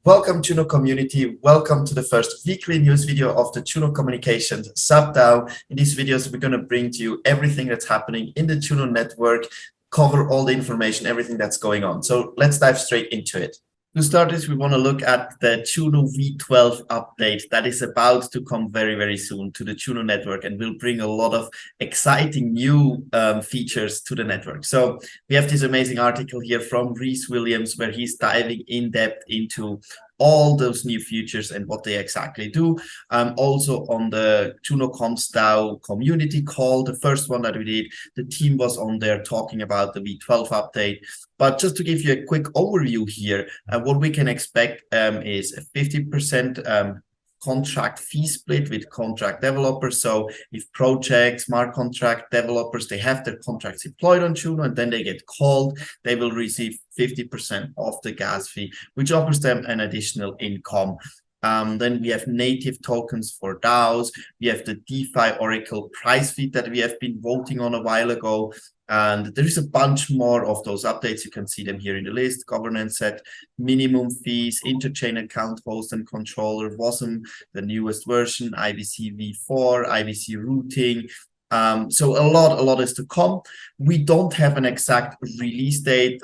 Welcome, Juno community. Welcome to the first weekly news video of the Juno Communications sub-DAO. In these videos, we're going to bring to you everything that's happening in the Juno network, cover all the information, everything that's going on. So let's dive straight into it. To start this, we want to look at the Juno V12 update that is about to come very, very soon to the Juno network and will bring a lot of exciting new features to the network. So we have this amazing article here from Reese Williams where he's diving in depth into all those new features and what they exactly do. Also on the Juno Comms DAO community call, the first one that we did, the team was on there talking about the V12 update. But just to give you a quick overview here, what we can expect is a 50% contract fee split with contract developers. So if projects, smart contract developers, they have their contracts deployed on Juno and then they get called, they will receive 50% of the gas fee, which offers them an additional income. Then we have native tokens for DAOs. We have the DeFi Oracle price feed that we have been voting on a while ago. And there is a bunch more of those updates. You can see them here in the list. Governance set, minimum fees, interchain account host and controller, WASM, the newest version, IBC v4, IBC routing. So a lot is to come. We don't have an exact release date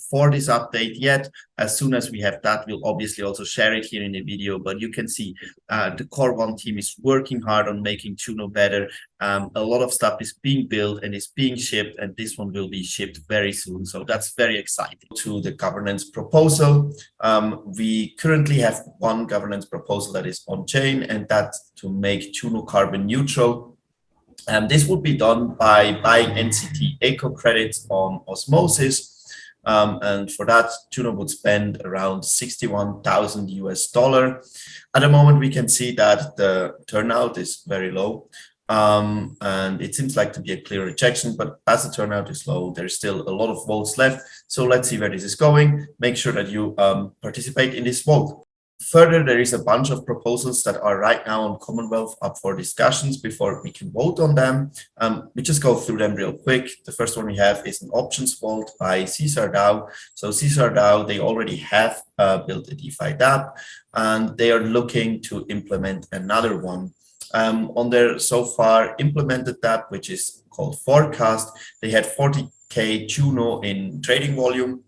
for this update yet. As soon as we have that, we'll obviously also share it here in the video. But you can see the Core One team is working hard on making Juno better. A lot of stuff is being built and is being shipped, and this one will be shipped very soon. So that's very exciting. To the governance proposal, we currently have one governance proposal that is on chain, and that's to make Juno carbon neutral. This would be done by buying NCT eco credits on Osmosis. And for that, Juno would spend around $61,000 US. At the moment, we can see that the turnout is very low. And it seems like to be a clear rejection, but as the turnout is low, there's still a lot of votes left. So let's see where this is going. Make sure that you participate in this vote. Further, there is a bunch of proposals that are right now on Commonwealth up for discussions before we can vote on them. We just go through them real quick. The first one we have is an options vault by Caesar DAO. So Caesar DAO, they already have built a DeFi dApp, and they are looking to implement another one. On their so far implemented dApp, which is called Forecast, they had 40K Juno in trading volume.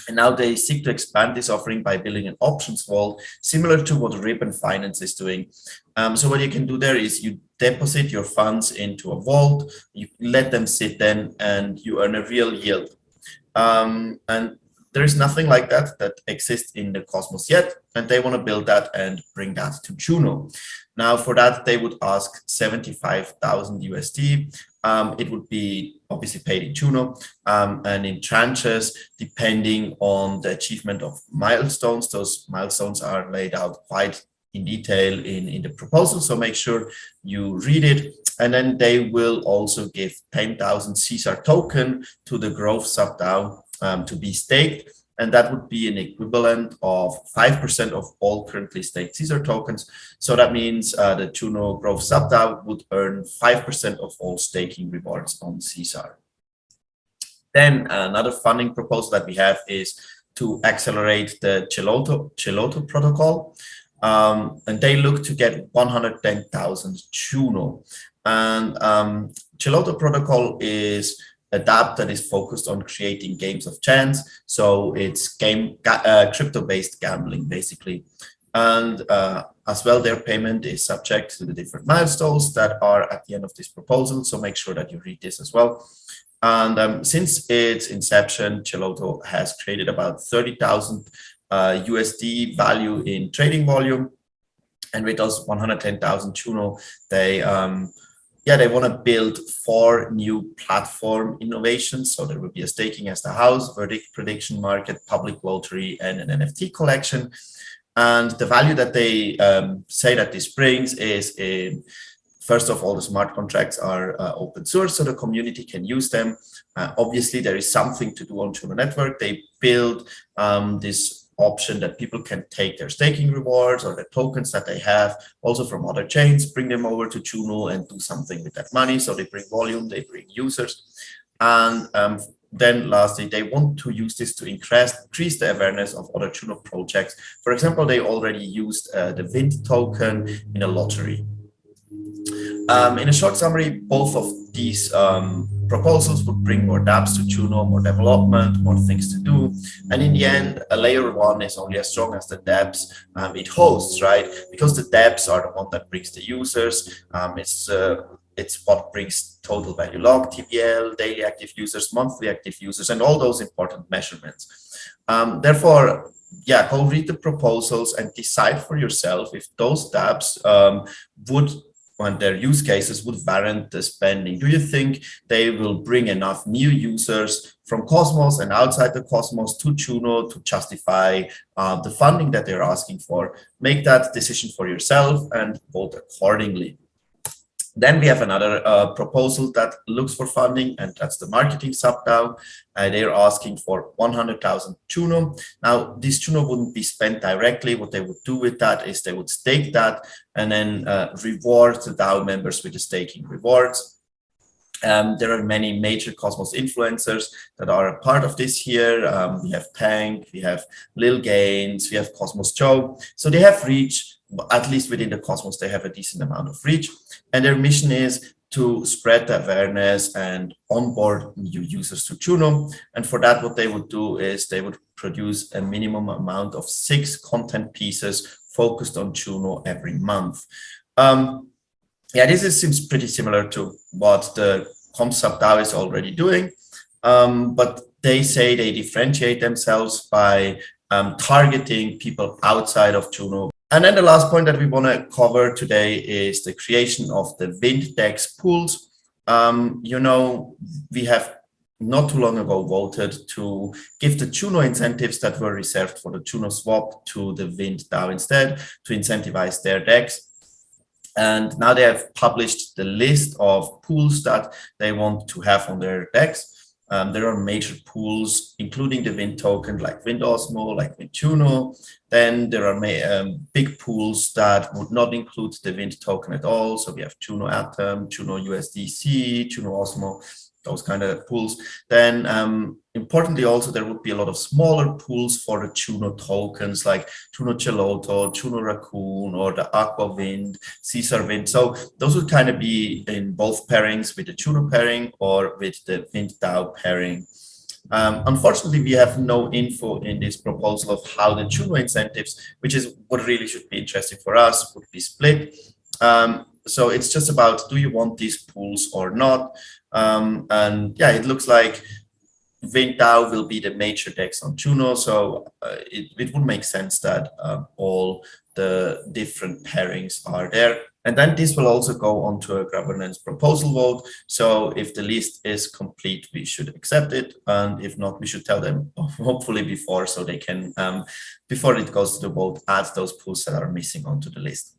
And now they seek to expand this offering by building an options vault, similar to what Ribbon Finance is doing. So what you can do there is you deposit your funds into a vault, you let them sit then, and you earn a real yield. And there is nothing like that exists in the Cosmos yet, and they want to build that and bring that to Juno. Now, for that, they would ask 75,000 USD. It would be obviously paid in Juno and in tranches, depending on the achievement of milestones. Those milestones are laid out quite in detail in the proposal, so make sure you read it. And then they will also give 10,000 Caesar token to the Growth sub-DAO to be staked. And that would be an equivalent of 5% of all currently staked Caesar tokens. So that means the Juno Growth sub-DAO would earn 5% of all staking rewards on Caesar. Then another funding proposal that we have is to accelerate the Gelato Protocol. And they look to get 110,000 Juno. And Gelato Protocol is a dApp that is focused on creating games of chance. So it's crypto-based gambling, basically. And as well, their payment is subject to the different milestones that are at the end of this proposal. So make sure that you read this as well. And since its inception, Gelato has created about 30,000 USD value in trading volume. And with those 110,000 Juno, they want to build 4 new platform innovations. So there will be a staking as the house, verdict prediction market, public lottery, and an NFT collection. And the value that they say that this brings is, first of all, the smart contracts are open source, so the community can use them. Obviously, there is something to do on Juno Network. They build this option that people can take their staking rewards or the tokens that they have also from other chains, bring them over to Juno and do something with that money. So they bring volume, they bring users. And then lastly, they want to use this to increase the awareness of other Juno projects. For example, they already used the Wind token in a lottery. In a short summary, both of these proposals would bring more dApps to Juno, more development, more things to do. And in the end, a layer one is only as strong as the dApps it hosts, right? Because the dApps are the one that brings the users. It's what brings total value log, TVL, daily active users, monthly active users, and all those important measurements. Therefore, yeah, go read the proposals and decide for yourself if those dApps would, when their use cases would warrant the spending. Do you think they will bring enough new users from Cosmos and outside the Cosmos to Juno to justify the funding that they're asking for? Make that decision for yourself and vote accordingly. Then we have another proposal that looks for funding, and that's the marketing sub-DAO. They're asking for 100,000 Juno. Now, this Juno wouldn't be spent directly. What they would do with that is they would stake that and then reward the DAO members with the staking rewards. There are many major Cosmos influencers that are a part of this here. We have Tank, we have Lil Gaines, we have Cosmos Joe. So they have reach, at least within the Cosmos, they have a decent amount of reach. And their mission is to spread the awareness and onboard new users to Juno. And for that, what they would do is they would produce a minimum amount of 6 content pieces focused on Juno every month. Yeah, this seems pretty similar to what the ComSub DAO is already doing, but they say they differentiate themselves by targeting people outside of Juno. And then the last point that we want to cover today is the creation of the Windex Pools. You know, we have not too long ago voted to give the Juno incentives that were reserved for the Juno swap to the Wind DAO instead, to incentivize their DEX. And now they have published the list of pools that they want to have on their DEX. There are major pools, including the Wind token, like Wind Osmo, like Wind Juno. Then there are big pools that would not include the Wind token at all. So we have Juno Atom, Juno USDC, Juno Osmo, those kind of pools. Then importantly, also, there would be a lot of smaller pools for the Juno tokens, like Juno Gelato, Juno Raccoon, or the Aqua Wind, Caesar Wind. So those would kind of be in both pairings, with the Juno pairing or with the Wind DAO pairing. Unfortunately, we have no info in this proposal of how the Juno incentives, which is what really should be interesting for us, would be split. So it's just about, do you want these pools or not? And yeah, it looks like Wind DAO will be the major DEX on Juno, so it would make sense that all the different pairings are there. And then this will also go on to a governance proposal vote. So if the list is complete, we should accept it. And if not, we should tell them, hopefully before, so they can, before it goes to the vote, add those pools that are missing onto the list.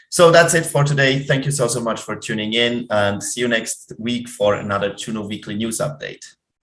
So that's it for today. Thank you so much for tuning in, and see you next week for another Juno Weekly News Update.